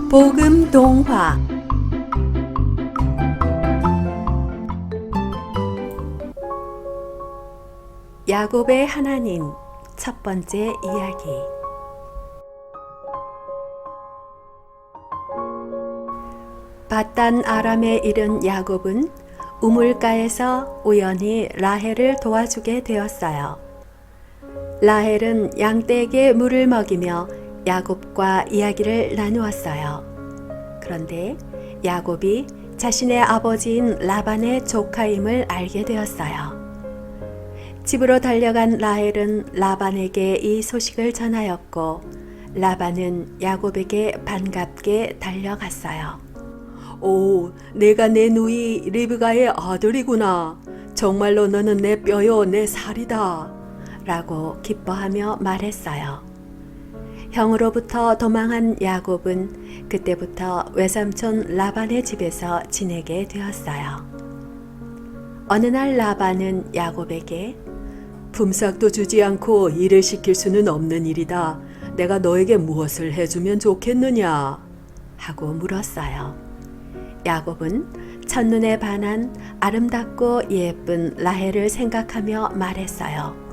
복음 동화 야곱의 하나님 첫 번째 이야기. 밧단 아람에 이른 야곱은 우물가에서 우연히 라헬을 도와주게 되었어요. 라헬은 양떼에게 물을 먹이며 야곱과 이야기를 나누었어요. 그런데 야곱이 자신의 아버지인 라반의 조카임을 알게 되었어요. 집으로 달려간 라헬은 라반에게 이 소식을 전하였고 라반은 야곱에게 반갑게 달려갔어요. 오, 내가 내 누이 리브가의 아들이구나. 정말로 너는 내 뼈요 내 살이다. 라고 기뻐하며 말했어요. 형으로부터 도망한 야곱은 그때부터 외삼촌 라반의 집에서 지내게 되었어요. 어느 날 라반은 야곱에게 품삯도 주지 않고 일을 시킬 수는 없는 일이다. 내가 너에게 무엇을 해주면 좋겠느냐? 하고 물었어요. 야곱은 첫눈에 반한 아름답고 예쁜 라헬을 생각하며 말했어요.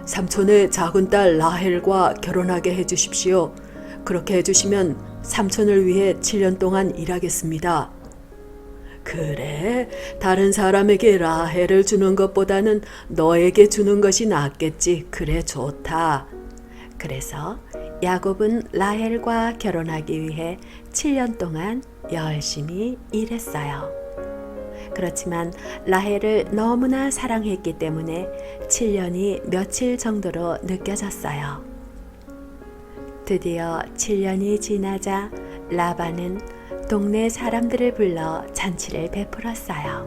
삼촌의 작은 딸 라헬과 결혼하게 해주십시오. 그렇게 해주시면 삼촌을 위해 7년 동안 일하겠습니다. 그래, 다른 사람에게 라헬을 주는 것보다는 너에게 주는 것이 낫겠지. 그래, 좋다. 그래서 야곱은 라헬과 결혼하기 위해 7년 동안 열심히 일했어요. 그렇지만 라헬을 너무나 사랑했기 때문에 7년이 며칠 정도로 느껴졌어요. 드디어 7년이 지나자 라반은 동네 사람들을 불러 잔치를 베풀었어요.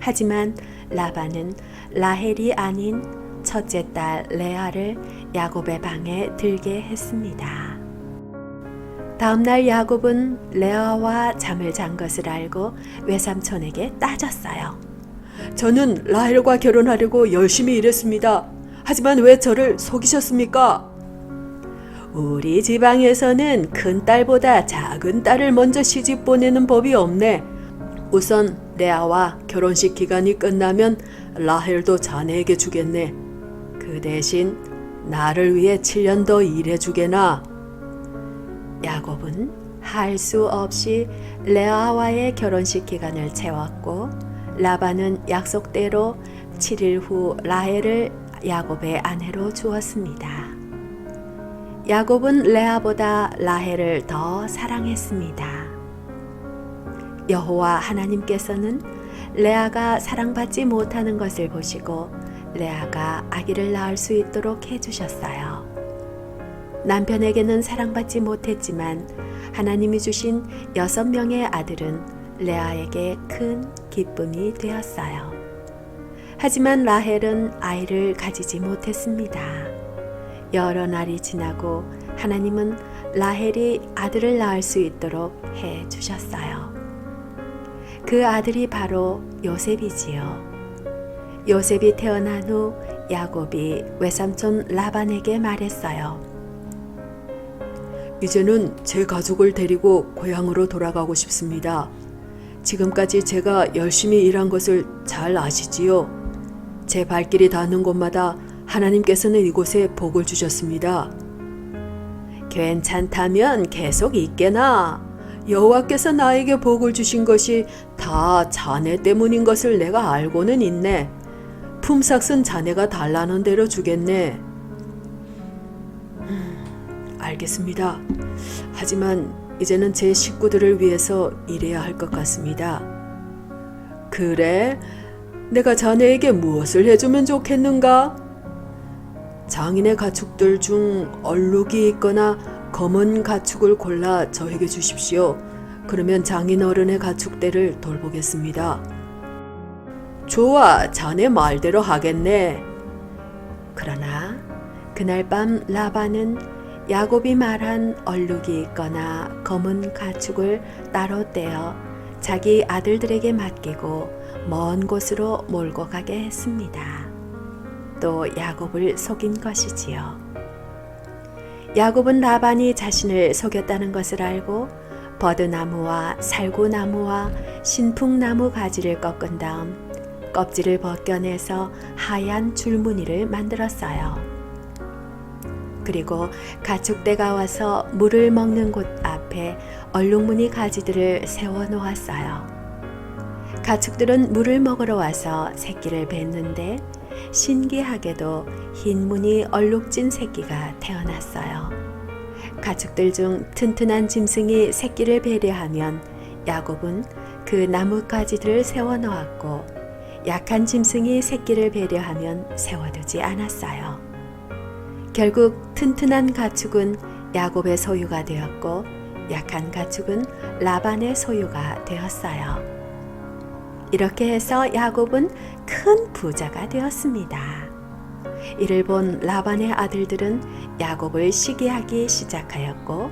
하지만 라반은 라헬이 아닌 첫째 딸 레아를 야곱의 방에 들게 했습니다. 다음날 야곱은 레아와 잠을 잔 것을 알고 외삼촌에게 따졌어요. 저는 라헬과 결혼하려고 열심히 일했습니다. 하지만 왜 저를 속이셨습니까? 우리 지방에서는 큰 딸보다 작은 딸을 먼저 시집 보내는 법이 없네. 우선 레아와 결혼식 기간이 끝나면 라헬도 자네에게 주겠네. 그 대신 나를 위해 7년 더 일해주게나. 야곱은 할 수 없이 레아와의 결혼식 기간을 채웠고 라반은 약속대로 7일 후 라헬을 야곱의 아내로 주었습니다. 야곱은 레아보다 라헬을 더 사랑했습니다. 여호와 하나님께서는 레아가 사랑받지 못하는 것을 보시고 레아가 아기를 낳을 수 있도록 해주셨어요. 남편에게는 사랑받지 못했지만 하나님이 주신 6명의 아들은 레아에게 큰 기쁨이 되었어요. 하지만 라헬은 아이를 가지지 못했습니다. 여러 날이 지나고 하나님은 라헬이 아들을 낳을 수 있도록 해 주셨어요. 그 아들이 바로 요셉이지요. 요셉이 태어난 후 야곱이 외삼촌 라반에게 말했어요. 이제는 제 가족을 데리고 고향으로 돌아가고 싶습니다. 지금까지 제가 열심히 일한 것을 잘 아시지요? 제 발길이 닿는 곳마다 하나님께서는 이곳에 복을 주셨습니다. 괜찮다면 계속 있게나. 여호와께서 나에게 복을 주신 것이 다 자네 때문인 것을 내가 알고는 있네. 품삯은 자네가 달라는 대로 주겠네. 알겠습니다. 하지만 이제는 제 식구들을 위해서 일해야 할 것 같습니다. 그래? 내가 자네에게 무엇을 해주면 좋겠는가? 장인의 가축들 중 얼룩이 있거나 검은 가축을 골라 저에게 주십시오. 그러면 장인 어른의 가축대를 돌보겠습니다. 좋아, 자네 말대로 하겠네. 그러나 그날 밤 라반은 야곱이 말한 얼룩이 있거나 검은 가축을 따로 떼어 자기 아들들에게 맡기고 먼 곳으로 몰고 가게 했습니다. 또 야곱을 속인 것이지요. 야곱은 라반이 자신을 속였다는 것을 알고 버드나무와 살구나무와 신풍나무 가지를 꺾은 다음 껍질을 벗겨내서 하얀 줄무늬를 만들었어요. 그리고 가축대가 와서 물을 먹는 곳 앞에 얼룩무늬 가지들을 세워 놓았어요. 가축들은 물을 먹으러 와서 새끼를 뱉는데 신기하게도 흰 무늬 얼룩진 새끼가 태어났어요. 가축들 중 튼튼한 짐승이 새끼를 배려하면 야곱은 그 나뭇가지들을 세워 놓았고 약한 짐승이 새끼를 배려하면 세워두지 않았어요. 결국 튼튼한 가축은 야곱의 소유가 되었고 약한 가축은 라반의 소유가 되었어요. 이렇게 해서 야곱은 큰 부자가 되었습니다. 이를 본 라반의 아들들은 야곱을 시기하기 시작하였고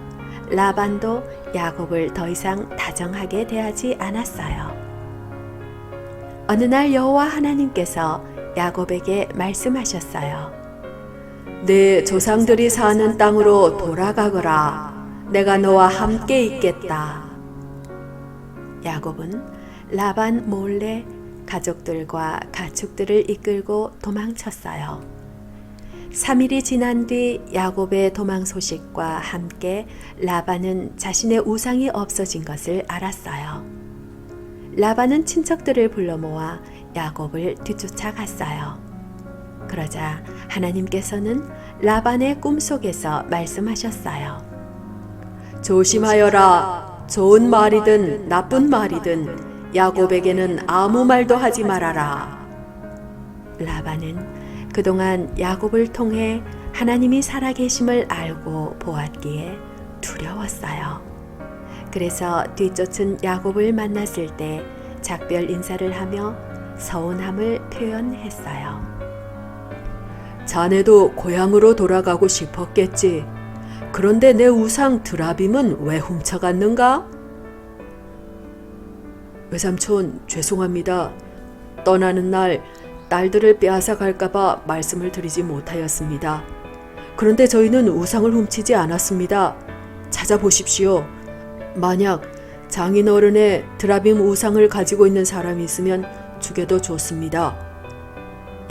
라반도 야곱을 더 이상 다정하게 대하지 않았어요. 어느 날 여호와 하나님께서 야곱에게 말씀하셨어요. 네 조상들이 사는 땅으로 돌아가거라. 내가 너와 함께 있겠다. 야곱은 라반 몰래 가족들과 가축들을 이끌고 도망쳤어요. 3일이 지난 뒤 야곱의 도망 소식과 함께 라반은 자신의 우상이 없어진 것을 알았어요. 라반은 친척들을 불러 모아 야곱을 뒤쫓아갔어요. 그러자 하나님께서는 라반의 꿈속에서 말씀하셨어요. 조심하여라. 좋은 말이든 나쁜 말이든 야곱에게는 아무 말도 하지 말아라. 라반은 그동안 야곱을 통해 하나님이 살아계심을 알고 보았기에 두려웠어요. 그래서 뒤쫓은 야곱을 만났을 때 작별 인사를 하며 서운함을 표현했어요. 자네도 고향으로 돌아가고 싶었겠지. 그런데 내 우상 드라빔은 왜 훔쳐갔는가? 외삼촌, 죄송합니다. 떠나는 날 딸들을 빼앗아 갈까봐 말씀을 드리지 못하였습니다. 그런데 저희는 우상을 훔치지 않았습니다. 찾아보십시오. 만약 장인어른의 드라빔 우상을 가지고 있는 사람이 있으면 죽여도 좋습니다.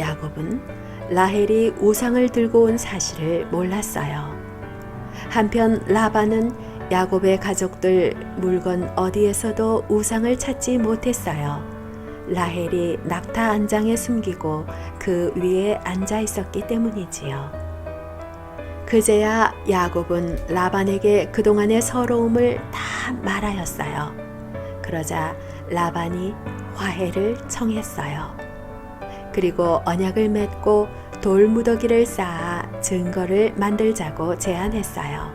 야곱은 라헬이 우상을 들고 온 사실을 몰랐어요. 한편 라반은 야곱의 가족들 물건 어디에서도 우상을 찾지 못했어요. 라헬이 낙타 안장에 숨기고 그 위에 앉아 있었기 때문이지요. 그제야 야곱은 라반에게 그동안의 서러움을 다 말하였어요. 그러자 라반이 화해를 청했어요. 그리고 언약을 맺고 돌무더기를 쌓아 증거를 만들자고 제안했어요.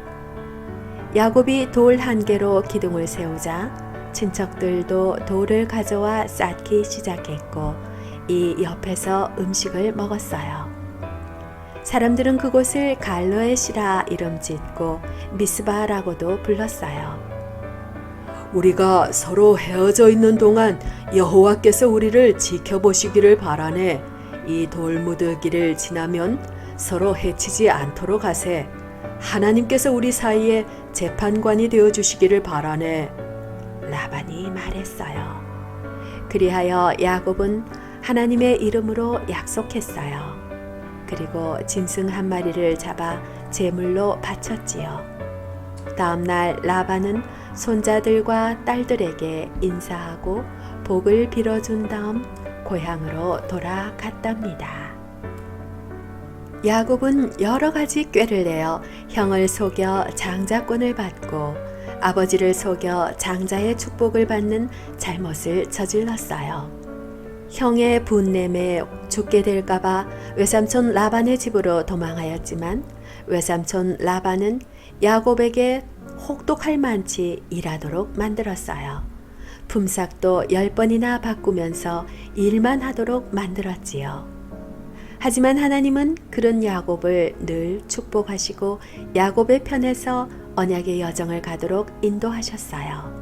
야곱이 돌 한 개로 기둥을 세우자 친척들도 돌을 가져와 쌓기 시작했고 이 옆에서 음식을 먹었어요. 사람들은 그곳을 갈르에시라 이름 짓고 미스바라고도 불렀어요. 우리가 서로 헤어져 있는 동안 여호와께서 우리를 지켜보시기를 바라네. 이 돌무더기를 지나면 서로 해치지 않도록 하세. 하나님께서 우리 사이에 재판관이 되어 주시기를 바라네. 라반이 말했어요. 그리하여 야곱은 하나님의 이름으로 약속했어요. 그리고 짐승 한 마리를 잡아 제물로 바쳤지요. 다음 날 라반은 손자들과 딸들에게 인사하고 복을 빌어준 다음 고향으로 돌아갔답니다. 야곱은 여러 가지 꾀를 내어 형을 속여 장자권을 받고 아버지를 속여 장자의 축복을 받는 잘못을 저질렀어요. 형의 분냄에 죽게 될까봐 외삼촌 라반의 집으로 도망하였지만 외삼촌 라반은 야곱에게 혹독할 만치 일하도록 만들었어요. 품삯도 10번이나 바꾸면서 일만 하도록 만들었지요. 하지만 하나님은 그런 야곱을 늘 축복하시고 야곱의 편에서 언약의 여정을 가도록 인도하셨어요.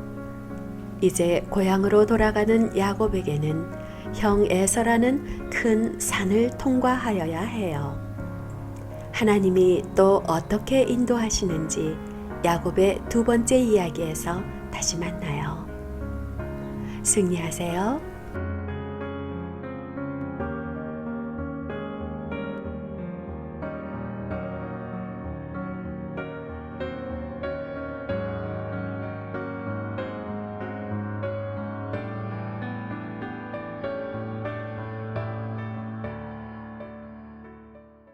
이제 고향으로 돌아가는 야곱에게는 형 에서라는 큰 산을 통과하여야 해요. 하나님이 또 어떻게 인도하시는지 야곱의 두 번째 이야기에서 다시 만나요. 승리하세요.